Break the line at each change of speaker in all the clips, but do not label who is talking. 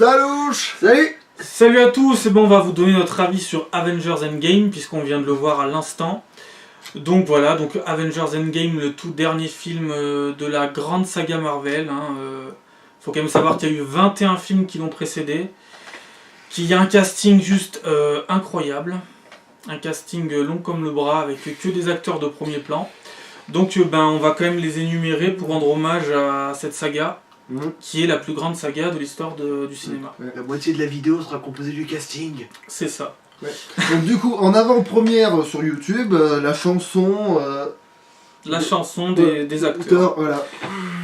Salouche.
Salut.
Salut à tous, et bon, on va vous donner notre avis sur Avengers Endgame, puisqu'on vient de le voir à l'instant. Donc voilà, donc Avengers Endgame, le tout dernier film de la grande saga Marvel. Faut quand même savoir qu'il y a eu 21 films qui l'ont précédé, qu'il y a un casting juste incroyable, un casting long comme le bras, avec que des acteurs de premier plan. Donc on va quand même les énumérer pour rendre hommage à cette saga, qui est la plus grande saga de l'histoire du cinéma.
La moitié de la vidéo sera composée du casting.
C'est ça.
Ouais. Donc du coup, en avant-première sur YouTube, la chanson...
chanson des acteurs.
Voilà.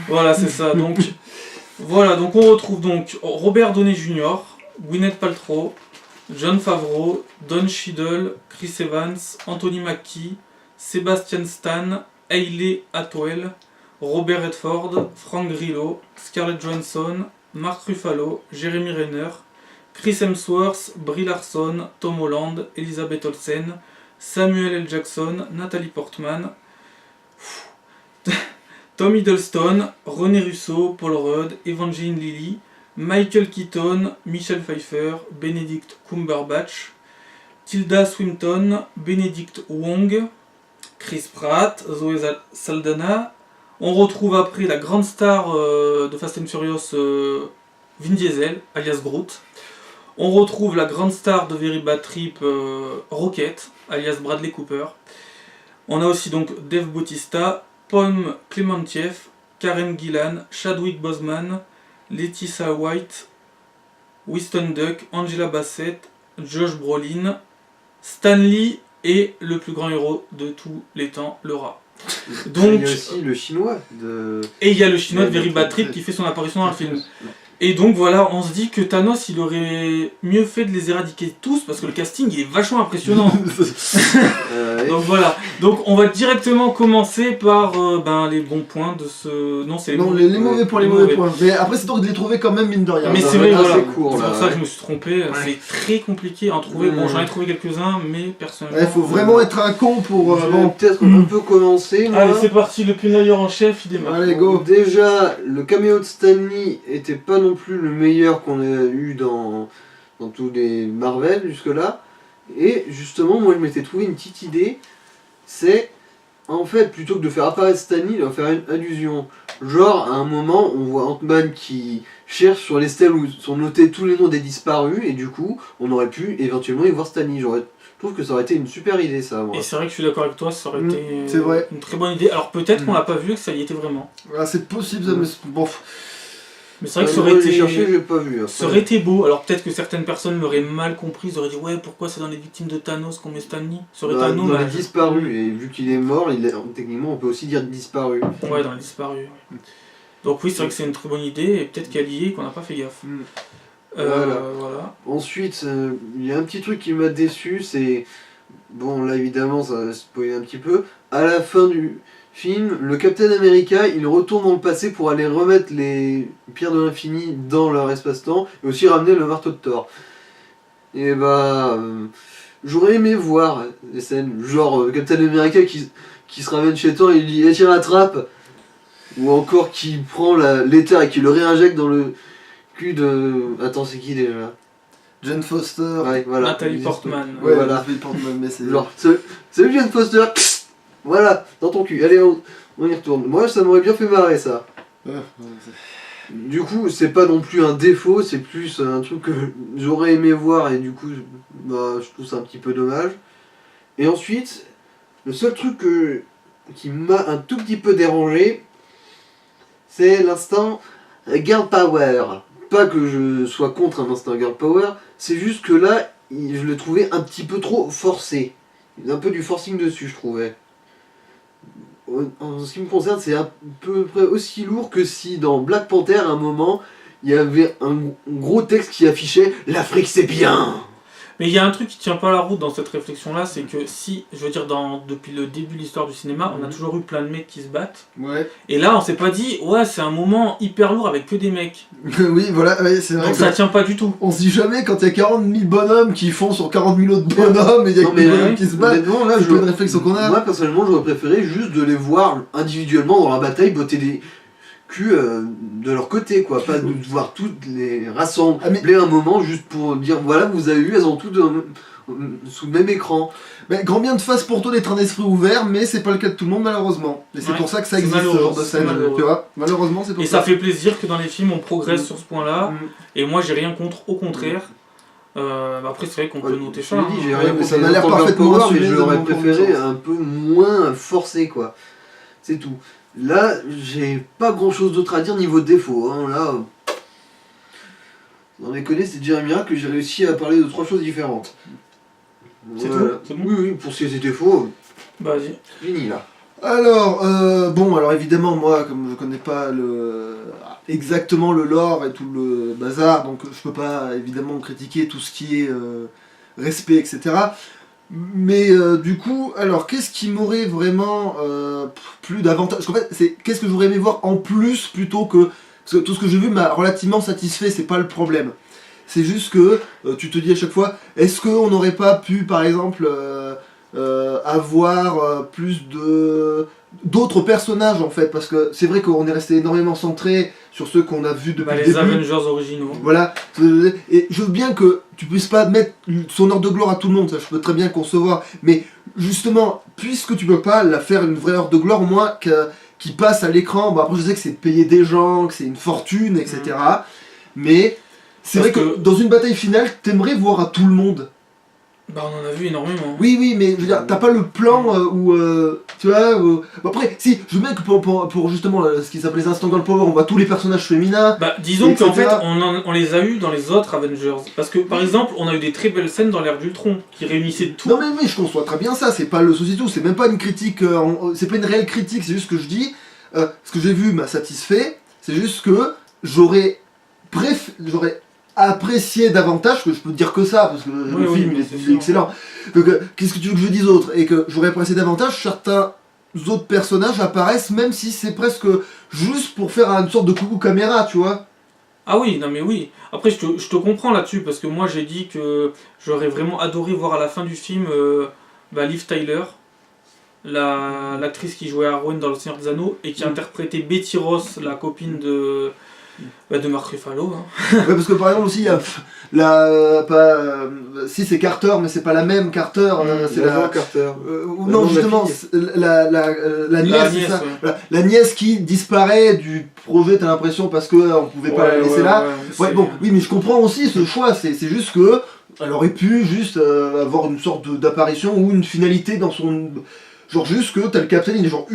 Voilà, c'est ça. Donc, voilà, donc on retrouve donc Robert Downey Jr., Gwyneth Paltrow, Jon Favreau, Don Cheadle, Chris Evans, Anthony Mackie, Sebastian Stan, Hayley Atwell, Robert Redford, Frank Grillo, Scarlett Johansson, Mark Ruffalo, Jeremy Renner, Chris Hemsworth, Brie Larson, Tom Holland, Elizabeth Olsen, Samuel L. Jackson, Natalie Portman, Tom Hiddleston, René Russo, Paul Rudd, Evangeline Lilly, Michael Keaton, Michelle Pfeiffer, Benedict Cumberbatch, Tilda Swinton, Benedict Wong, Chris Pratt, Zoe Saldana. On retrouve après la grande star de Fast and Furious, Vin Diesel, alias Groot. On retrouve la grande star de Very Bad Trip, Rocket, alias Bradley Cooper. On a aussi donc Dave Bautista, Paul Clementieff, Karen Gillan, Chadwick Boseman, Laetitia White, Winston Duck, Angela Bassett, Josh Brolin, Stan Lee et le plus grand héros de tous les temps, le rat. Donc,
il y a aussi le chinois de...
Et il y a le chinois de Very Bad Trip qui fait son apparition dans le film. Et donc voilà, on se dit que Thanos, il aurait mieux fait de les éradiquer tous, parce que le casting il est vachement impressionnant. Donc voilà, donc on va directement commencer par les bons points de ce... Non, c'est
les mauvais points, les mauvais points. Mais après c'est dur de les trouver quand même, mine de rien.
Mais c'est vrai, voilà,
c'est court,
c'est pour
là,
ça que je me suis trompé, c'est très compliqué à en trouver. Bon, j'en ai trouvé quelques-uns, mais personnellement...
Il faut vraiment être un con pour...
peut-être on peut commencer.
Allez, c'est parti, le pinailleur en chef, il démarre.
Allez, go.
Déjà, le caméo de Stan Lee était pas non plus le meilleur qu'on a eu dans tous les Marvel jusque-là. Et justement, moi je m'étais trouvé une petite idée, c'est en fait, plutôt que de faire apparaître Stan Lee, il va faire une allusion. Genre, à un moment, on voit Ant-Man qui cherche sur les stèles où sont notés tous les noms des disparus, et du coup, on aurait pu éventuellement y voir Stan Lee. Je trouve que ça aurait été une super idée, ça. Moi.
Et c'est vrai que je suis d'accord avec toi, ça aurait été une très bonne idée. Alors peut-être qu'on l'a pas vu, que ça y était vraiment.
Ah, c'est possible, ça, mais bon...
Mais c'est vrai que ça aurait été...
j'ai pas vu. Après.
Ça aurait été beau, alors peut-être que certaines personnes l'auraient mal compris, ils auraient dit ouais pourquoi c'est dans les victimes de Thanos qu'on met Stan Lee. Ça aurait été un nom.
Dans les disparus, et vu qu'il est mort, techniquement on peut aussi dire disparu.
Ouais, dans les disparus. Ouais. Donc oui, c'est vrai que c'est une très bonne idée, et peut-être qu'elle y est et qu'on n'a pas fait gaffe. Voilà.
Ensuite, il y a un petit truc qui m'a déçu, c'est... Bon là évidemment ça va spoiler un petit peu. À la fin du film, le Captain America, il retourne dans le passé pour aller remettre les pierres de l'infini dans leur espace-temps et aussi ramener le marteau de Thor. Et j'aurais aimé voir des scènes, genre Captain America qui se ramène chez Thor et il dit « tire la trappe !» ou encore qui prend l'éther et qui le réinjecte dans le cul de... Attends, c'est qui déjà ?
Jane Foster.
Ouais, voilà.
Nathalie Portman.
Ouais,
voilà.
Nathalie Portman, mais c'est...
Genre, salut Jane Foster. Voilà, dans ton cul. Allez, on y retourne. Moi, ça m'aurait bien fait marrer, ça. Du coup, c'est pas non plus un défaut, c'est plus un truc que j'aurais aimé voir et du coup, je trouve ça un petit peu dommage. Et ensuite, le seul truc qui m'a un tout petit peu dérangé, c'est l'instant Girl Power. Pas que je sois contre un instant Girl Power, c'est juste que là, je le trouvais un petit peu trop forcé. Il y a un peu du forcing dessus, je trouvais. En ce qui me concerne, c'est à peu près aussi lourd que si dans Black Panther, à un moment, il y avait un gros texte qui affichait « L'Afrique c'est bien !»
Mais il y a un truc qui tient pas la route dans cette réflexion-là, c'est que depuis le début de l'histoire du cinéma, on a toujours eu plein de mecs qui se battent.
Ouais.
Et là, on s'est pas dit, ouais, c'est un moment hyper lourd avec que des mecs.
Oui, voilà, ouais, c'est vrai.
Donc ça tient pas du tout.
On se dit jamais quand il y a 40 000 bonhommes qui font sur 40 000 autres bonhommes et il y a que des bonhommes qui se battent.
Là,
c'est pas une réflexion qu'on a.
Moi, personnellement, j'aurais préféré juste de les voir individuellement dans la bataille, botter de leur côté, quoi. Pas de devoir toutes les rassembler un moment juste pour dire voilà, vous avez vu, elles ont toutes sous le même écran.
Mais grand bien de face pour toi d'être un esprit ouvert, mais c'est pas le cas de tout le monde malheureusement. Et c'est pour ça que ça existe ce genre de scène, tu vois. Malheureusement c'est pour ça.
Et ça fait plaisir que dans les films on progresse sur ce point-là, et moi j'ai rien contre, au contraire. Après c'est vrai qu'on peut noter ça.
J'ai rien contre, ça m'a l'air parfaitement assumé, mais je l'aurais préféré un peu moins forcé, quoi. C'est tout. Là, j'ai pas grand chose d'autre à dire niveau défaut, hein. Là, dans les connais, c'est déjà un miracle que j'ai réussi à parler de 3 choses différentes.
C'est tout, c'est bon.
Oui, pour ce qui est défauts,
vas-y.
Fini là.
Alors, alors évidemment, moi, comme je connais pas exactement le lore et tout le bazar, donc je peux pas évidemment critiquer tout ce qui est respect, etc. Mais du coup, alors qu'est-ce qui m'aurait vraiment plus d'avantage? Parce qu'en fait, c'est qu'est-ce que j'aurais aimé voir en plus plutôt que. Parce que tout ce que j'ai vu m'a relativement satisfait, c'est pas le problème. C'est juste que tu te dis à chaque fois, est-ce qu'on n'aurait pas pu, par exemple, avoir plus d'autres personnages en fait, parce que c'est vrai qu'on est resté énormément centré sur ceux qu'on a vus depuis le début.
Les Avengers originaux.
Voilà, et je veux bien que tu puisses pas mettre son heure de gloire à tout le monde, ça je peux très bien concevoir, mais justement, puisque tu peux pas la faire une vraie heure de gloire, au moins qui passe à l'écran, bon après je sais que c'est payer des gens, que c'est une fortune, etc. Mais c'est vrai que dans une bataille finale, t'aimerais voir à tout le monde.
Bah on en a vu énormément.
Oui, mais je veux dire, t'as pas le plan où, tu vois, bon, après, si, je veux bien que pour justement ce qui s'appelle les Instant Girl Power, on voit tous les personnages féminins.
Bah disons qu'en fait, on les a eu dans les autres Avengers. Parce que par exemple, on a eu des très belles scènes dans l'ère d'Ultron, qui réunissaient tout.
Non mais je conçois très bien ça, c'est pas le souci tout, c'est même pas une critique, c'est pas une réelle critique, c'est juste que je dis, ce que j'ai vu m'a satisfait, c'est juste que j'aurais apprécié davantage, que je peux dire que ça, parce que le film il est excellent. Donc qu'est-ce que tu veux que je dise d'autre? Et que j'aurais apprécié davantage, certains autres personnages apparaissent, même si c'est presque juste pour faire une sorte de coucou caméra, tu vois.
Ah oui, non mais oui. Après je te comprends là-dessus, parce que moi j'ai dit que j'aurais vraiment adoré voir à la fin du film Liv Tyler, l'actrice qui jouait Arwen dans Le Seigneur des Anneaux, et qui interprétait Betty Ross, la copine de Mark Ruffalo. Hein.
Ouais, parce que par exemple aussi, il y a si c'est Carter, mais c'est pas la même Carter, c'est la
Carter.
Non, justement, la nièce, c'est ça.
Ouais.
Voilà, la nièce qui disparaît du projet, t'as l'impression, parce qu'on pouvait pas la laisser là. Ouais, bon, oui, mais je comprends aussi ce choix, c'est juste que elle aurait pu juste avoir une sorte d'apparition ou une finalité dans son. Genre juste que t'as le capitaine, il est genre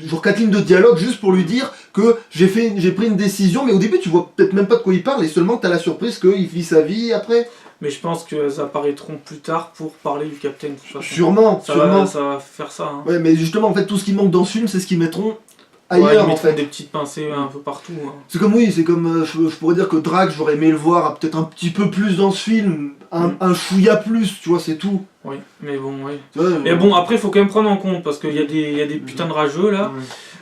genre 4 lignes de dialogue juste pour lui dire que j'ai pris une décision, mais au début tu vois peut-être même pas de quoi il parle et seulement t'as la surprise qu'il vit sa vie après.
Mais je pense qu'elles apparaîtront plus tard pour parler du Capitaine.
Sûrement.
Ça va faire ça. Hein.
Ouais, mais justement en fait tout ce qui manque dans ce film c'est ce qu'ils mettront ailleurs
ils
en fait.
Des petites pincées un peu partout. Hein.
C'est comme je pourrais dire que Drax j'aurais aimé le voir peut-être un petit peu plus dans ce film, un chouïa plus, tu vois, c'est tout.
Oui, mais bon, oui.
Ouais,
mais bon, après, faut quand même prendre en compte, parce qu'il y a des putains de rageux là.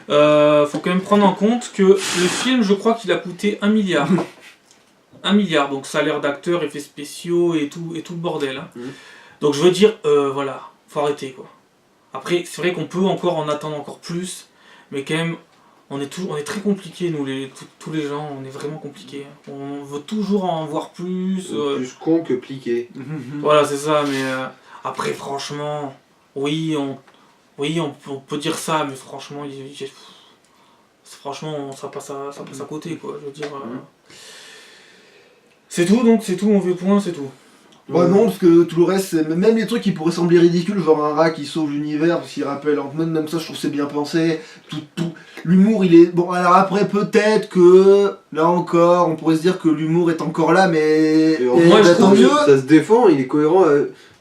Ouais. Faut quand même prendre en compte que le film, je crois qu'il a coûté 1 milliard. 1 milliard, donc salaire d'acteurs, effets spéciaux et tout le bordel. Hein. Donc je veux dire, voilà, faut arrêter quoi. Après, c'est vrai qu'on peut encore en attendre encore plus, mais quand même, on est très compliqués, nous, tous les gens, on est vraiment compliqués. On veut toujours en voir plus.
Plus con que pliqué.
Voilà, c'est ça, mais après, franchement, oui, on peut dire ça, mais franchement, ça passe à côté, quoi. Je veux dire. C'est tout, donc, c'est tout, on fait point, c'est tout.
Ouais, non, parce que tout le reste, même les trucs qui pourraient sembler ridicules, genre un rat qui sauve l'univers, parce qu'il rappelle Ant-Man, même ça je trouve c'est bien pensé. L'humour il est. Bon, alors après peut-être que, là encore, on pourrait se dire que l'humour est encore là, mais.
Moi je trouve
mieux. Ça se défend, il est cohérent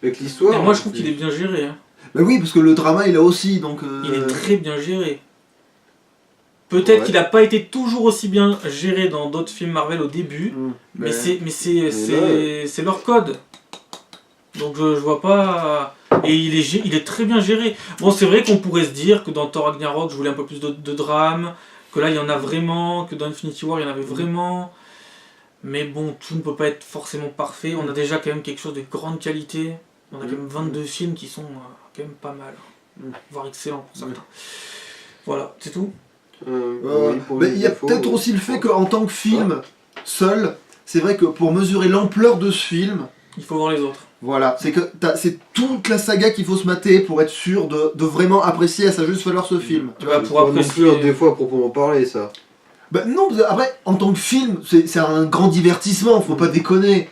avec l'histoire.
Moi je trouve qu'il est bien géré. Hein.
Bah oui, parce que le drama il a aussi, donc.
Il est très bien géré. Peut-être qu'il n'a pas été toujours aussi bien géré dans d'autres films Marvel au début, mais c'est leur code. Donc je vois pas... Et il est très bien géré. Bon, c'est vrai qu'on pourrait se dire que dans Thor Ragnarok, je voulais un peu plus de drame, que là il y en a vraiment, que dans Infinity War il y en avait vraiment. Mais bon, tout ne peut pas être forcément parfait. On a déjà quand même quelque chose de grande qualité. On a quand même 22 films qui sont quand même pas mal. Voire excellents pour certains. Voilà, c'est tout.
Mais il y a peut-être aussi le fait qu'en tant que film seul, c'est vrai que pour mesurer l'ampleur de ce film,
il faut voir les autres.
Voilà, c'est toute la saga qu'il faut se mater pour être sûr de vraiment apprécier à sa juste valeur ce film.
Tu vois, pour apprécier
des fois pour en parler ça.
Bah non, après, en tant que film, c'est un grand divertissement, faut pas déconner.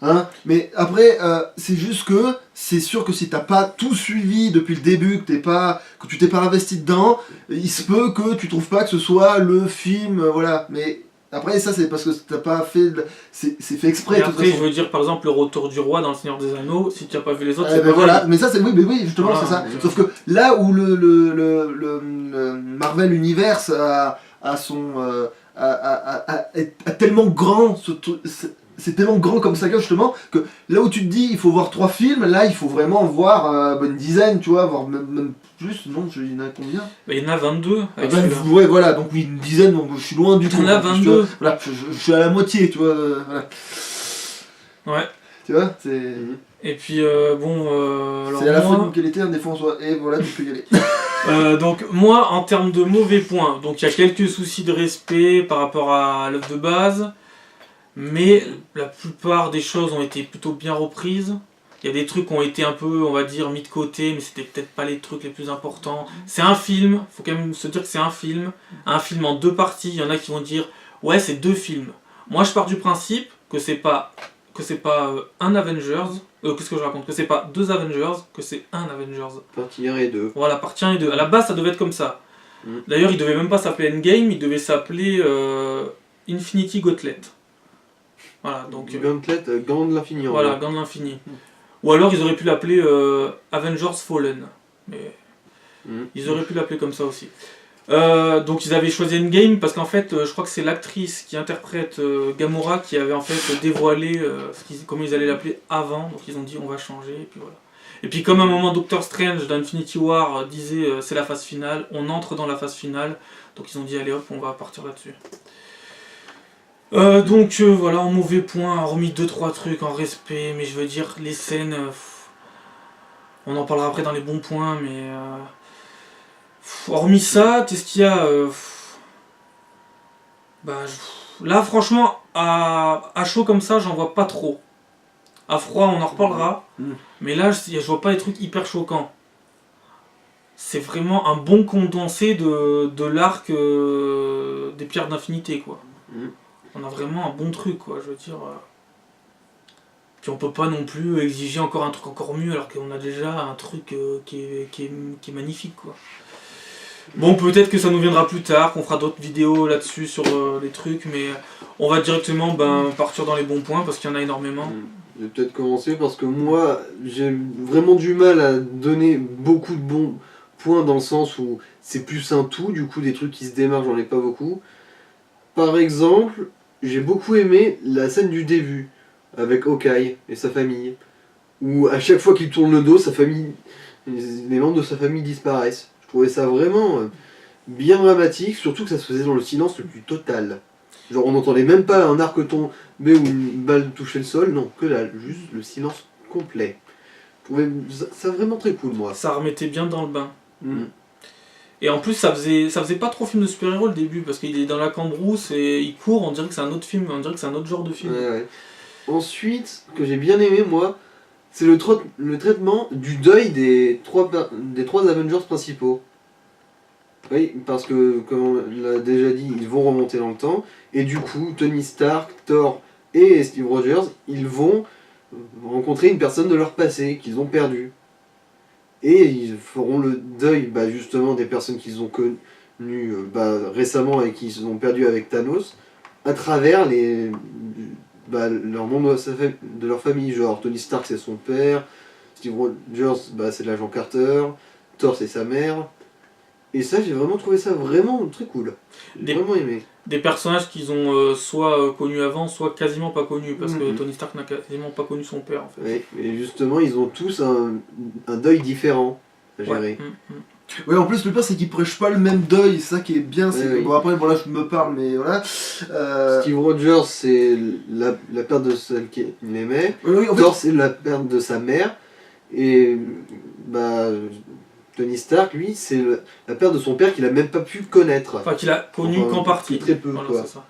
Hein, mais après, c'est juste que c'est sûr que si t'as pas tout suivi depuis le début, que tu t'es pas investi dedans, il se peut que tu trouves pas que ce soit le film, voilà. Mais après, ça c'est parce que t'as pas fait, c'est fait exprès.
Et après, je veux dire, par exemple, le Retour du Roi dans Le Seigneur des Anneaux, si tu as pas vu les autres, c'est
ben voilà. Mais ça c'est oui, justement
voilà,
c'est ça. Sauf que là où le Marvel Universe a tellement grand c'est tellement grand comme saga justement que là où tu te dis il faut voir 3 films, là il faut vraiment voir une dizaine, tu vois, voire même plus, non, il y en a combien?
Il y en a 22 avec
ouais voilà, donc oui, une dizaine, donc je suis loin du tout.
Il y en a 22.
Voilà, je suis à la moitié, tu vois, voilà.
Ouais.
Tu vois, c'est...
Et puis alors
c'est à la fois d'une qualité, un défaut en soi, et voilà, tu peux y
aller. Donc moi, en termes de mauvais points, donc il y a quelques soucis de respect par rapport à l'œuvre de base, mais la plupart des choses ont été plutôt bien reprises. Il y a des trucs qui ont été un peu, on va dire, mis de côté, mais c'était peut-être pas les trucs les plus importants. C'est un film, faut quand même se dire que c'est un film en 2 parties. Il y en a qui vont dire, ouais, c'est 2 films. Moi, je pars du principe que c'est pas un Avengers, qu'est-ce que je raconte? Que c'est pas 2 Avengers, que c'est un Avengers.
Partie 1 et 2.
Voilà, partie 1 et 2. À la base, ça devait être comme ça. D'ailleurs, il devait même pas s'appeler Endgame, il devait s'appeler Infinity Gauntlet. Voilà, donc...
Gauntlet, Gant de l'infini.
Voilà, Gant de l'infini. Ou alors, ils auraient pu l'appeler Avengers Fallen. Mais ils auraient pu l'appeler comme ça aussi. Donc ils avaient choisi Endgame parce qu'en fait je crois que c'est l'actrice qui interprète Gamora qui avait en fait dévoilé comment ils allaient l'appeler avant, donc ils ont dit on va changer et puis voilà. Et puis comme à un moment Doctor Strange dans Infinity War disait c'est la phase finale, on entre dans la phase finale, donc ils ont dit allez hop on va partir là-dessus. Donc voilà, en mauvais point, remis 2-3 trucs en respect, mais je veux dire les scènes, on en parlera après dans les bons points, mais hormis ça, qu'est-ce qu'il y a là franchement, à chaud comme ça, j'en vois pas trop. À froid, on en reparlera, mais là, je vois pas des trucs hyper choquants. C'est vraiment un bon condensé de l'arc des pierres d'infinité, quoi. On a vraiment un bon truc, quoi, je veux dire. Puis on peut pas non plus exiger encore un truc encore mieux, alors qu'on a déjà un truc qui est magnifique, quoi. Bon, peut-être que ça nous viendra plus tard, qu'on fera d'autres vidéos là-dessus sur les trucs, mais on va directement partir dans les bons points parce qu'il y en a énormément.
Je vais peut-être commencer parce que moi, j'ai vraiment du mal à donner beaucoup de bons points dans le sens où c'est plus un tout, du coup des trucs qui se démarquent, j'en ai pas beaucoup. Par exemple, j'ai beaucoup aimé la scène du début avec Hawkeye et sa famille, où à chaque fois qu'il tourne le dos, les membres de sa famille disparaissent. Je trouvais ça vraiment bien dramatique, surtout que ça se faisait dans le silence le plus total. Genre on n'entendait même pas un arc tomber ou une balle toucher le sol, non, que là, juste le silence complet. Je trouvais ça vraiment très cool, moi.
Ça remettait bien dans le bain. Et en plus ça faisait pas trop film de super-héros le début, parce qu'il est dans la cambrousse et il court, on dirait que c'est un autre film, on dirait que c'est un autre genre de film.
Ouais. Ensuite, ce que j'ai bien aimé moi, c'est le traitement du deuil des trois Avengers principaux. Oui, parce que, comme on l'a déjà dit, ils vont remonter dans le temps, et du coup, Tony Stark, Thor et Steve Rogers, ils vont rencontrer une personne de leur passé qu'ils ont perdu. Et ils feront le deuil justement des personnes qu'ils ont connues récemment et qu'ils ont perdu avec Thanos, à travers leurs membres de leur famille, genre Tony Stark c'est son père, Steve Rogers c'est l'agent Carter, Thor c'est sa mère, et ça j'ai vraiment trouvé ça vraiment très cool, j'ai vraiment aimé.
Des personnages qu'ils ont soit connus avant, soit quasiment pas connus, parce que Tony Stark n'a quasiment pas connu son père en fait.
Oui, mais justement ils ont tous un deuil différent à gérer.
Ouais, en plus le pire c'est qu'ils prêchent pas le même deuil, c'est ça qui est bien, c'est que, bon après là je me parle mais voilà.
Steve Rogers c'est la perte de celle qu'il aimait,
oui,
Thor c'est la perte de sa mère, et Tony Stark, lui, c'est la perte de son père qu'il a même pas pu connaître.
Enfin, qu'il a connu qu'en partie.
Très peu,
voilà,
quoi.
c'est ça.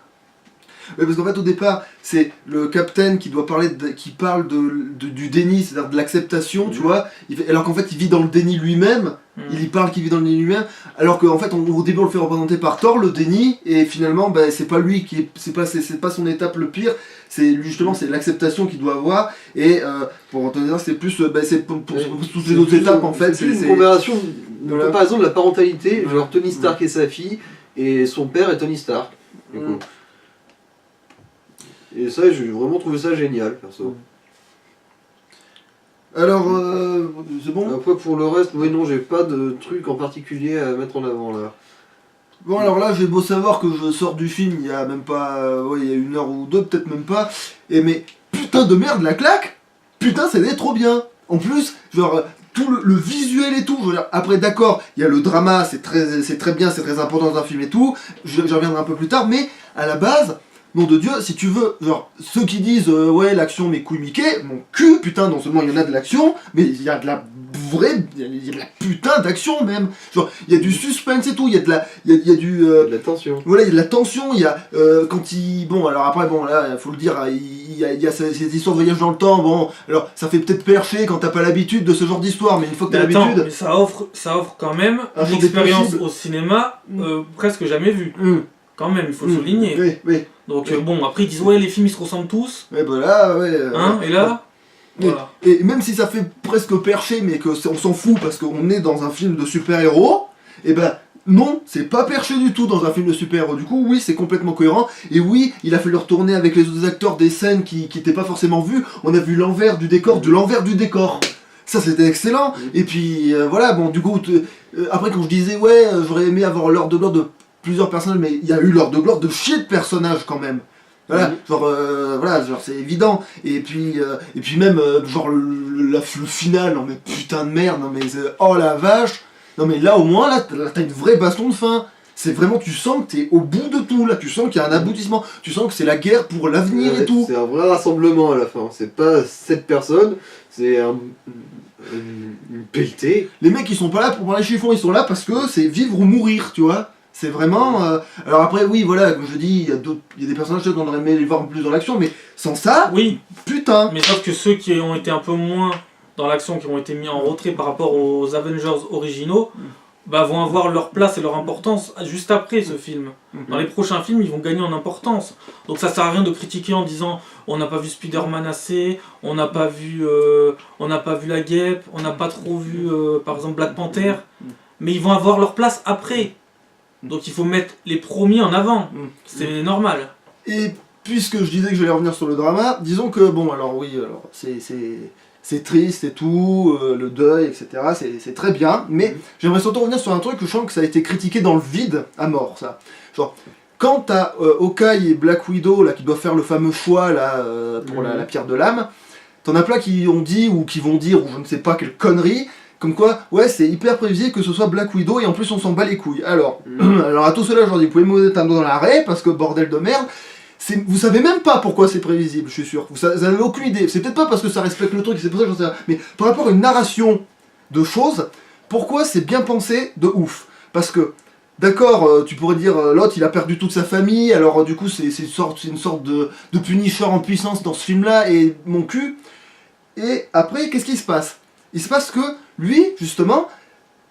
Oui, parce qu'en fait, au départ, c'est le capitaine qui doit parler, qui parle du déni, c'est-à-dire de l'acceptation, tu vois. Alors qu'en fait, il vit dans le déni lui-même. Il y parle qu'il vit dans le déni lui-même. Alors qu'en fait, au début, on le fait représenter par Thor, le déni, et finalement, c'est pas lui qui est, c'est pas son étape le pire. C'est justement, c'est l'acceptation qu'il doit avoir. Et pour te dire, c'est plus, c'est pour toutes les autres étapes, en fait.
C'est une comparaison de la parentalité, genre Tony Stark et sa fille, et son père et Tony Stark. Du coup. Et ça, j'ai vraiment trouvé ça génial, perso.
Alors, c'est bon.
Après, pour le reste, oui, non, j'ai pas de truc en particulier à mettre en avant, là.
Bon, alors là, j'ai beau savoir que je sors du film il y a même pas... il y a 1 heure ou 2, peut-être même pas. Mais putain de merde, la claque. Putain, c'était trop bien. En plus, genre... tout le visuel et tout, je veux dire, après d'accord, il y a le drama, c'est très bien, c'est très important dans un film et tout, j'y reviendrai un peu plus tard, mais à la base, nom de Dieu, si tu veux, genre, ceux qui disent ouais, l'action, mes couilles Mickey, mon cul, putain, non seulement il y en a de l'action, mais il y a de la vraie, il y a de la putain d'action même. Genre, il y a du suspense et tout, il y a de la, il y a du...
de la tension.
Voilà, il y a de la tension, il y a, quand il... Bon, alors après, bon, là, il faut le dire, il y a cette histoire de voyage dans le temps, bon, alors, ça fait peut-être percher quand t'as pas l'habitude de ce genre d'histoire, mais une fois que t'as l'habitude...
Mais ça offre quand même une expérience au cinéma presque jamais vue. Quand même, il faut le souligner.
Oui, oui.
Donc bon, après ils disent ouais, les films ils se ressemblent tous.
Ouais, bah là, ouais.
Et là, voilà.
Et même si ça fait presque perché, mais qu'on s'en fout parce qu'on est dans un film de super-héros, et ben non, c'est pas perché du tout dans un film de super-héros. Du coup, oui, c'est complètement cohérent. Et oui, il a fallu retourner avec les autres acteurs des scènes qui n'étaient pas forcément vues. On a vu l'envers du décor, de l'envers du décor. Ça, c'était excellent. Et puis, voilà, bon, du coup, après, quand je disais, ouais, j'aurais aimé avoir l'heure de gloire de plusieurs personnages, mais il y a eu l'heure de gloire de chier de personnages quand même. Voilà, genre c'est évident. Et puis même, genre le final, non mais putain de merde, non mais oh la vache. Non mais là au moins, là t'as une vraie baston de fin. C'est vraiment, tu sens que t'es au bout de tout, là, tu sens qu'il y a un aboutissement, tu sens que c'est la guerre pour l'avenir et tout.
C'est un vrai rassemblement à la fin, c'est pas 7 personnes, c'est une pelletée.
Les mecs ils sont pas là pour prendre les chiffons, ils sont là parce que c'est vivre ou mourir, tu vois. C'est vraiment... Alors après, oui, voilà, comme je dis, il y a des personnages qu'on aurait aimé les voir plus dans l'action, mais sans ça,
oui,
putain.
Mais sauf que ceux qui ont été un peu moins dans l'action, qui ont été mis en retrait par rapport aux Avengers originaux, vont avoir leur place et leur importance juste après ce film. Dans les prochains films, ils vont gagner en importance. Donc ça sert à rien de critiquer en disant on n'a pas vu Spider-Man assez, on n'a pas vu la Guêpe, on n'a pas trop vu par exemple Black Panther, mais ils vont avoir leur place après. Donc il faut mettre les premiers en avant, c'est normal.
Et puisque je disais que je vais revenir sur le drama, disons que, bon, alors oui, alors c'est triste et tout, le deuil, etc., c'est très bien, mais j'aimerais surtout revenir sur un truc que je sens que ça a été critiqué dans le vide à mort, ça. Genre, quand t'as Hawkeye et Black Widow, là, qui doivent faire le fameux choix, là, pour la pierre de l'âme, t'en as plein qui ont dit, ou qui vont dire, ou je ne sais pas quelle connerie, comme quoi, ouais, c'est hyper prévisible que ce soit Black Widow et en plus on s'en bat les couilles. Alors, alors à tout cela, je leur dis, vous pouvez me mettre un doigt dans l'arrêt parce que bordel de merde, vous savez même pas pourquoi c'est prévisible, je suis sûr. Vous avez aucune idée. C'est peut-être pas parce que ça respecte le truc, c'est pour ça que j'en sais rien. Mais par rapport à une narration de choses, pourquoi c'est bien pensé de ouf? Parce que, d'accord, tu pourrais dire, l'autre il a perdu toute sa famille, alors du coup c'est une sorte de Punisher en puissance dans ce film-là et mon cul. Et après, qu'est-ce qui se passe? Il se passe que, lui, justement,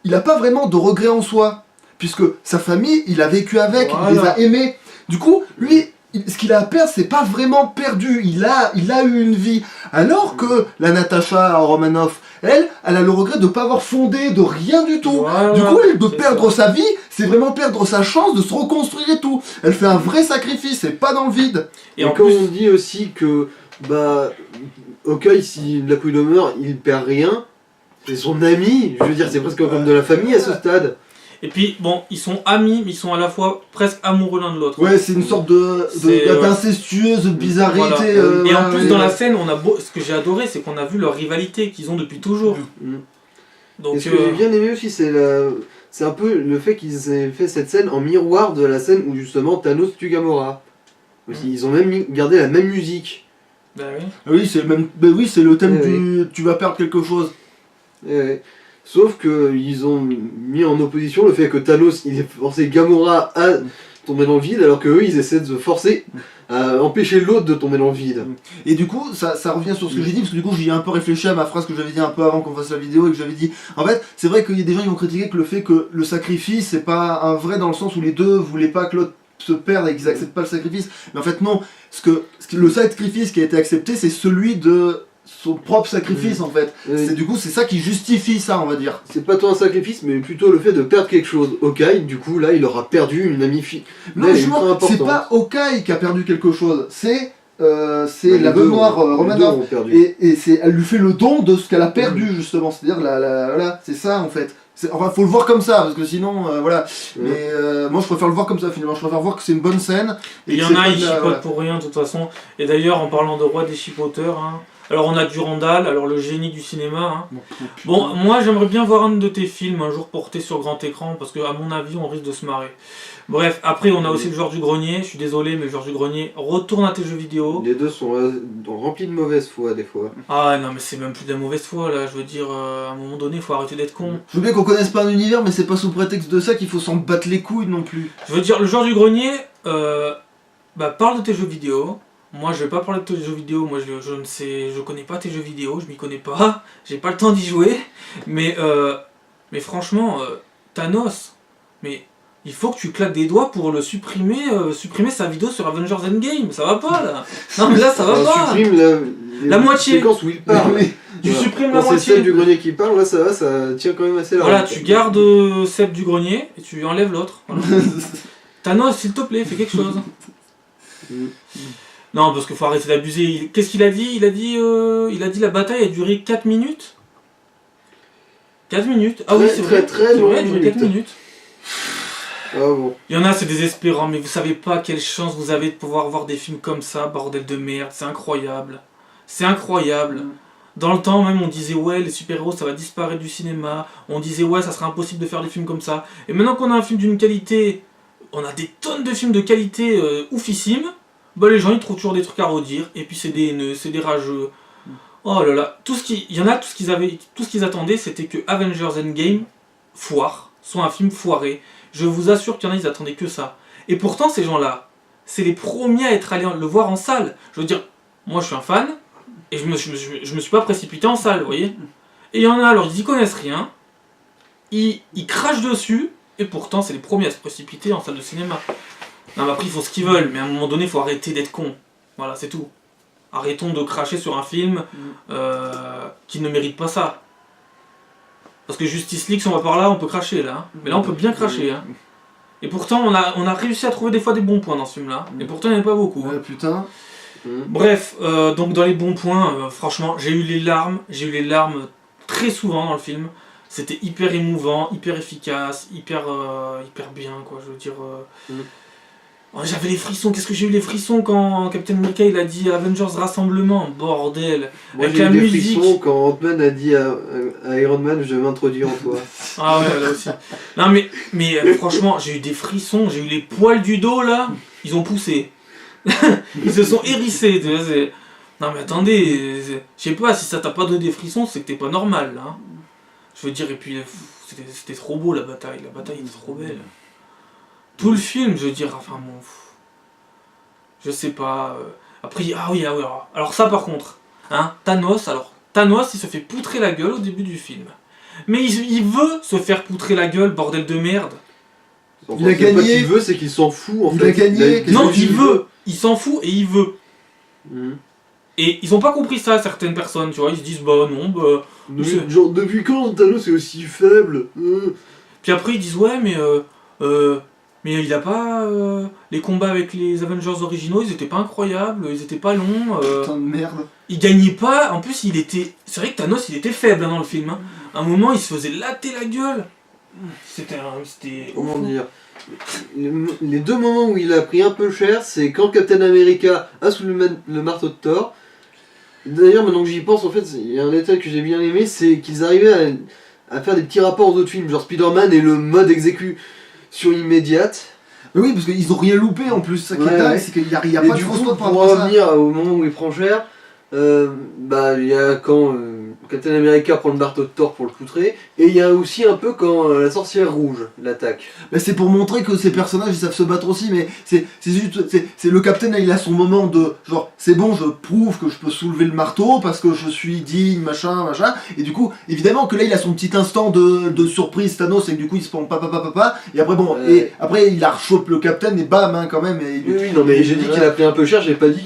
il n'a pas vraiment de regret en soi. Puisque sa famille, il a vécu avec, il les a aimés. Du coup, lui, ce qu'il a à perdre, c'est pas vraiment perdu. Il a eu une vie. Alors que la Natasha Romanoff, elle a le regret de ne pas avoir fondé, de rien du tout. Du coup, elle, de perdre sa vie, c'est vraiment perdre sa chance de se reconstruire et tout. Elle fait un vrai sacrifice, c'est pas dans le vide.
Et en plus, on dit aussi que, Hawkeye, si Black Widow meurt, il perd rien. C'est son ami, je veux dire, c'est presque comme de la famille à ce stade.
Et puis, bon, ils sont amis, mais ils sont à la fois presque amoureux l'un de l'autre.
Ouais, c'est une sorte d'incestueuse bizarreté.
Voilà. Et en plus, dans la scène, ce que j'ai adoré, c'est qu'on a vu leur rivalité qu'ils ont depuis toujours.
Donc, et ce que j'ai bien aimé aussi, c'est un peu le fait qu'ils aient fait cette scène en miroir de la scène où justement Thanos tue Gamora. Ils ont même gardé la même musique.
Bah oui.
Oui, c'est le même. Bah oui, c'est le thème du tu vas perdre quelque chose.
Parce Sauf qu'ils ont mis en opposition le fait que Thanos, il ait forcé Gamora à tomber dans le vide, alors qu'eux, ils essaient de se forcer à empêcher l'autre de tomber dans le vide.
Et du coup, ça revient sur ce que j'ai dit, parce que du coup, j'y ai un peu réfléchi à ma phrase que j'avais dit un peu avant qu'on fasse la vidéo, et que j'avais dit... En fait, c'est vrai qu'il y a des gens qui ont critiqué que le fait que le sacrifice, c'est pas un vrai dans le sens où les deux voulaient pas que l'autre se perde et qu'ils acceptent pas le sacrifice. Mais en fait, non. Le sacrifice qui a été accepté, c'est celui de son propre sacrifice, en fait. Du coup, c'est ça qui justifie ça, on va dire.
C'est pas tant un sacrifice, mais plutôt le fait de perdre quelque chose. Hawkeye, du coup, là, il aura perdu une amie fille.
Non, c'est pas Hawkeye qui a perdu quelque chose, c'est la veuve noire Romanoff. Et elle lui fait le don de ce qu'elle a perdu, justement. C'est-à-dire, voilà, c'est ça, en fait. Enfin, faut le voir comme ça, parce que sinon, voilà. Mais moi, je préfère le voir comme ça, finalement. Je préfère voir que c'est une bonne scène.
Il y en a, ils chipotent pour rien, de toute façon. Et d'ailleurs, en parlant de roi des chipoteurs, hein, alors on a Durandal, alors le génie du cinéma. Hein. Bon, moi, j'aimerais bien voir un de tes films un jour porté sur grand écran, parce qu'à mon avis, on risque de se marrer. Bref, après, on a aussi le joueur du grenier. Je suis désolé, mais le joueur du grenier, retourne à tes jeux vidéo.
Les deux sont remplis de mauvaise foi, des fois.
Ah non, mais c'est même plus de la mauvaise foi, là. Je veux dire, à un moment donné, il faut arrêter d'être con.
Je veux bien qu'on connaisse pas un univers, mais c'est pas sous prétexte de ça qu'il faut s'en battre les couilles non plus.
Je veux dire, le joueur du grenier, parle de tes jeux vidéo. Moi, je vais pas parler de tes jeux vidéo. Moi, je connais pas tes jeux vidéo. Je m'y connais pas. J'ai pas le temps d'y jouer. Mais franchement, Thanos, mais il faut que tu claques des doigts pour le supprimer sa vidéo sur Avengers Endgame. Ça va pas là. Non mais là, ça va pas.
Supprime
la moitié.
Séquence où il parle.
Tu supprimes
la
moitié.
C'est celle du grenier qui parle. Là, ça va, ça tient quand même assez large.
Voilà, tu gardes celle du grenier et tu enlèves l'autre. Voilà. Thanos, s'il te plaît, fais quelque chose. Non, parce qu'il faut arrêter d'abuser. Qu'est-ce qu'il a dit ? Il a dit la bataille a duré 4 minutes. 4 minutes. Ah oui, c'est vrai.
Très long.
4 minutes.
Ah bon.
Il y en a, c'est désespérant, mais vous savez pas quelle chance vous avez de pouvoir voir des films comme ça, bordel de merde. C'est incroyable. C'est incroyable. Dans le temps même, on disait ouais, les super-héros ça va disparaître du cinéma. On disait ouais, ça sera impossible de faire des films comme ça. Et maintenant qu'on a un film d'une qualité, on a des tonnes de films de qualité oufissimes. Bah les gens ils trouvent toujours des trucs à redire, et puis c'est des haineux, c'est des rageux. Oh là là, tout ce qu'ils attendaient c'était que Avengers Endgame foire, soit un film foiré. Je vous assure qu'il y en a, ils attendaient que ça. Et pourtant ces gens-là, c'est les premiers à être allés le voir en salle. Je veux dire, moi je suis un fan, et je me suis pas précipité en salle, vous voyez. Et il y en a, alors ils y connaissent rien, ils crachent dessus, et pourtant c'est les premiers à se précipiter en salle de cinéma. Non, mais après, ils font ce qu'ils veulent, mais à un moment donné, il faut arrêter d'être con. Voilà, c'est tout. Arrêtons de cracher sur un film qui ne mérite pas ça. Parce que Justice League, si on va par là, on peut cracher là. Hein. Mais là, on peut bien cracher. Hein. Et pourtant, on a réussi à trouver des fois des bons points dans ce film-là. Et pourtant, il n'y en a pas beaucoup. Hein.
Putain.
Bref, donc dans les bons points, franchement, j'ai eu les larmes très souvent dans le film. C'était hyper émouvant, hyper efficace, hyper bien, quoi. Je veux dire... Oh, j'avais les frissons, qu'est-ce que j'ai eu les frissons quand Captain America il a dit Avengers Rassemblement, bordel.
Moi j'ai eu des frissons quand Ant-Man a dit à Iron Man je m'introduis en toi.
Ah ouais, là aussi. Non mais franchement, j'ai eu des frissons, j'ai eu les poils du dos là, ils ont poussé. Ils se sont hérissés. Non mais attendez, je sais pas, si ça t'a pas donné des frissons, c'est que t'es pas normal là. Je veux dire, et puis c'était trop beau la bataille était trop belle. Tout le film, je veux dire, enfin bon... Je sais pas... Après, ah oui, alors ça par contre, hein, Thanos, il se fait poutrer la gueule au début du film. Mais il veut se faire poutrer la gueule, bordel de merde.
Il a gagné. Ce qu'il veut, c'est qu'il s'en fout en fait.
Il a gagné.
Non, il veut. Il s'en fout et il veut. Et ils ont pas compris ça, certaines personnes, tu vois, ils se disent, bah non, bah...
Genre, depuis quand Thanos est aussi faible
Puis après, ils disent, ouais, mais il a pas... les combats avec les Avengers originaux, ils étaient pas incroyables, ils étaient pas longs.
Putain de merde.
Il gagnait pas, en plus il était... C'est vrai que Thanos il était faible hein, dans le film. Hein. À un moment il se faisait latter la gueule. C'était...
Comment dire, les deux moments où il a pris un peu cher, c'est quand Captain America a sous le marteau de Thor. D'ailleurs maintenant que j'y pense, en fait, il y a un détail que j'ai bien aimé, c'est qu'ils arrivaient à faire des petits rapports aux autres films, genre Spider-Man et le mode exécution immédiate.
Mais oui, parce qu'ils ont rien loupé en plus, ça qui est dingue, c'est qu'il n'y a pas de fausse note
pour revenir au moment où il prend cher, Il y a quand Captain America prend le marteau de Thor pour le coutrer, et il y a aussi un peu quand la sorcière rouge l'attaque.
Mais c'est pour montrer que ces personnages ils savent se battre aussi, mais c'est le Captain, il a son moment de genre c'est bon, je prouve que je peux soulever le marteau parce que je suis digne, machin, et du coup évidemment que là il a son petit instant de surprise Thanos et que du coup il se prend papa, et après bon, et après il a rechoppe le Captain et bam hein, quand même. Et
oui, non mais j'ai dit qu'il a pris un peu cher, j'ai pas dit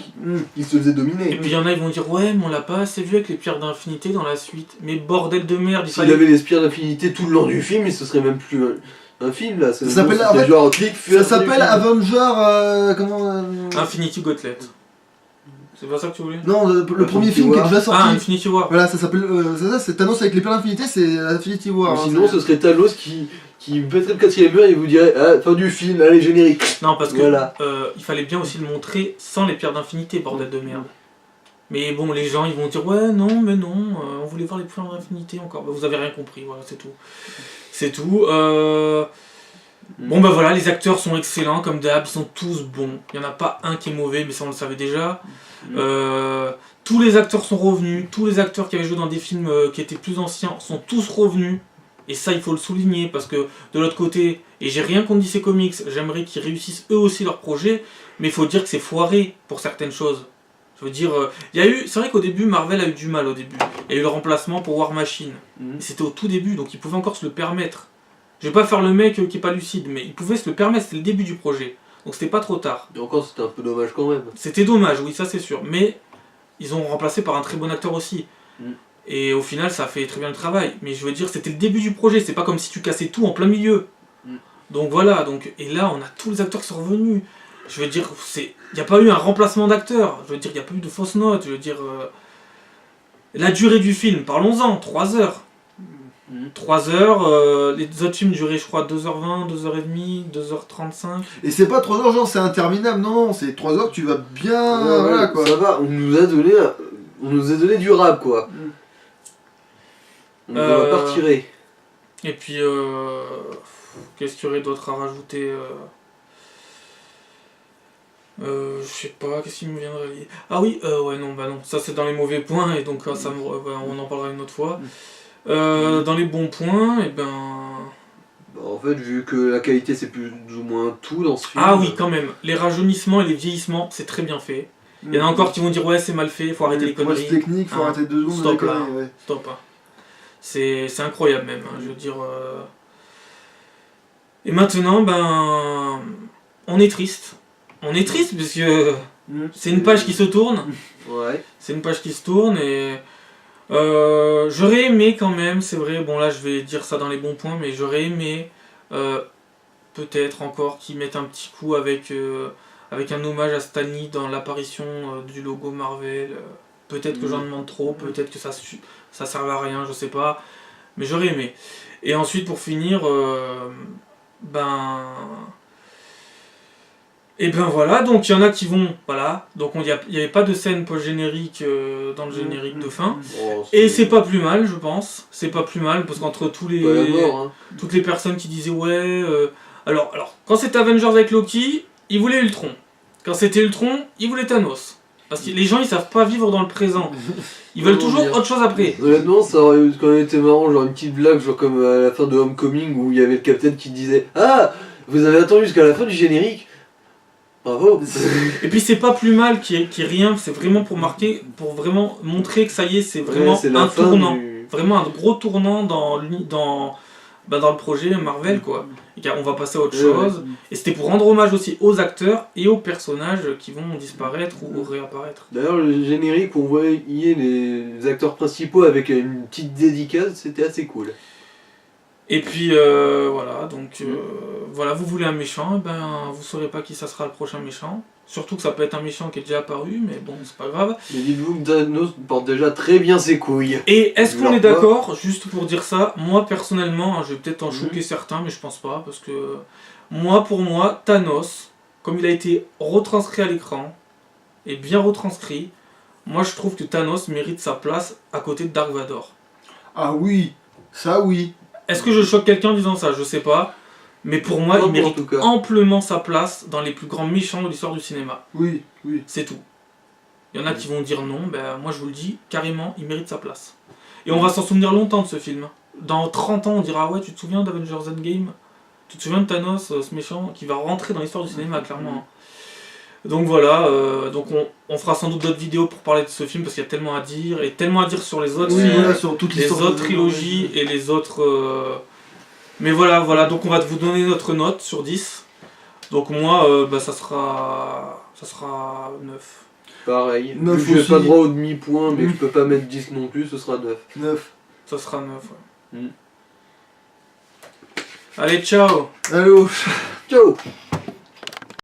qu'il se faisait dominer.
Et puis il y en a ils vont dire ouais mais on l'a pas assez vu avec les pierres d'infinité dans la suite. Mais bordel de merde,
s'il avait les pierres d'infinité tout le long du film, ce serait même plus un film là.
Ça s'appelle Avenger
Infinity Gauntlet. C'est pas ça que tu voulais?
Non, le premier film qui est déjà sorti.
Ah, Infinity War.
Voilà, ça s'appelle c'est Thanos avec les pierres d'infinité, c'est Infinity War.
Sinon ce serait Thanos qui pèterait le 4ème mur et il vous dirait fin du film, allez générique.
Non parce que il fallait bien aussi le montrer sans les pierres d'infinité, bordel de merde. Mais bon, les gens ils vont dire ouais non mais non, on voulait voir les pierres d'infinité encore. Bah, vous avez rien compris, voilà, c'est tout. C'est tout. Bon bah voilà, les acteurs sont excellents comme d'hab, ils sont tous bons. Il n'y en a pas un qui est mauvais, mais ça on le savait déjà. Tous les acteurs sont revenus, tous les acteurs qui avaient joué dans des films qui étaient plus anciens sont tous revenus. Et ça il faut le souligner parce que de l'autre côté, et j'ai rien contre DC Comics, j'aimerais qu'ils réussissent eux aussi leur projet, mais il faut dire que c'est foiré pour certaines choses. Je veux dire, c'est vrai qu'au début Marvel a eu du mal au début. Il y a eu le remplacement pour War Machine. Et c'était au tout début, donc ils pouvaient encore se le permettre. Je vais pas faire le mec qui est pas lucide, mais ils pouvaient se le permettre, c'était le début du projet. Donc c'était pas trop tard.
Et encore c'était un peu dommage quand même.
C'était dommage, oui ça c'est sûr. Mais ils ont remplacé par un très bon acteur aussi. Et au final ça a fait très bien le travail. Mais je veux dire, c'était le début du projet, c'est pas comme si tu cassais tout en plein milieu. Donc voilà, et là on a tous les acteurs qui sont revenus. Je veux dire, il n'y a pas eu un remplacement d'acteur. Je veux dire, il n'y a pas eu de fausses notes. Je veux dire, la durée du film, parlons-en, 3 heures. 3 heures, les autres films duraient, je crois, 2h20, 2h30, 2h35.
Et c'est pas 3 heures, genre c'est interminable, non, c'est 3 heures que tu vas bien. Voilà quoi.
Ça va, on nous a donné du rap quoi. On ne va pas retirer.
Et puis, qu'est-ce qu'il y aurait d'autre à rajouter je sais pas, qu'est-ce qui me viendrait lier. Ah oui, ouais, non, bah non, ça c'est dans les mauvais points, et donc ça on en parlera une autre fois. Dans les bons points, et ben...
En fait, vu que la qualité c'est plus ou moins tout dans ce film...
Ah oui, quand même, les rajeunissements et les vieillissements, c'est très bien fait. Il y en a encore qui vont dire ouais, c'est mal fait, faut arrêter les conneries.
Technique, faut arrêter 2 secondes.
Stop là, stop. C'est incroyable même, je veux dire... Et maintenant, ben... On est triste. On est triste parce que c'est une page qui se tourne.
Ouais.
C'est une page qui se tourne et j'aurais aimé quand même, c'est vrai, bon là je vais dire ça dans les bons points, mais j'aurais aimé peut-être encore qu'ils mettent un petit coup avec un hommage à Stan Lee dans l'apparition du logo Marvel. Peut-être que j'en demande trop, peut-être que ça serve à rien, je sais pas, mais j'aurais aimé. Et ensuite pour finir, et ben voilà, donc il y en a qui vont, voilà, donc il n'y avait pas de scène post-générique dans le générique de fin, et c'est pas plus mal je pense, c'est pas plus mal, parce qu'entre toutes les personnes qui disaient ouais, alors quand c'était Avengers avec Loki, ils voulaient Ultron, quand c'était Ultron, ils voulaient Thanos, parce que les gens ils savent pas vivre dans le présent, ils veulent toujours autre chose après.
Honnêtement ça aurait quand même été marrant, genre une petite blague, genre comme à la fin de Homecoming où il y avait le Capitaine qui disait ah, vous avez attendu jusqu'à la fin du générique. Bravo.
Et puis c'est pas plus mal qu'il y ait rien, c'est vraiment pour marquer, pour vraiment montrer que ça y est, c'est vraiment un tournant, vraiment un gros tournant dans le projet Marvel quoi. Et on va passer à autre chose. Et c'était pour rendre hommage aussi aux acteurs et aux personnages qui vont disparaître ou réapparaître.
D'ailleurs le générique où on voyait les acteurs principaux avec une petite dédicace, c'était assez cool.
Et puis voilà, donc voilà, vous voulez un méchant, ben vous saurez pas qui ça sera le prochain méchant. Surtout que ça peut être un méchant qui est déjà apparu, mais bon, c'est pas grave.
Mais dites-vous que Thanos porte déjà très bien ses couilles.
Et est-ce qu'on est d'accord, juste pour dire ça, moi personnellement, je vais peut-être en choquer certains, mais je pense pas, parce que pour moi, Thanos, comme il a été retranscrit à l'écran, et bien retranscrit, moi je trouve que Thanos mérite sa place à côté de Dark Vador.
Ah oui, ça oui.
Est-ce que je choque quelqu'un en disant ça? Je sais pas. Mais pour moi, il mérite amplement sa place dans les plus grands méchants de l'histoire du cinéma.
Oui.
C'est tout. Il y en a qui vont dire non, ben moi je vous le dis, carrément, il mérite sa place. Et on va s'en souvenir longtemps de ce film. Dans 30 ans, on dira ouais, tu te souviens d'Avengers Endgame? Tu te souviens de Thanos, ce méchant, qui va rentrer dans l'histoire du cinéma, clairement. Donc voilà, donc on fera sans doute d'autres vidéos pour parler de ce film, parce qu'il y a tellement à dire, et tellement à dire sur les autres films,
voilà, sur toute
les autres trilogies et les autres... Mais voilà, donc on va vous donner notre note sur 10. Donc moi, ça sera 9.
Pareil,
9
vu que j'ai
aussi.
pas droit au demi-point, mais que je peux pas mettre 10 non plus, ce sera 9.
9.
Ça sera 9, ouais. Allez, ciao.
Allô.
Ciao.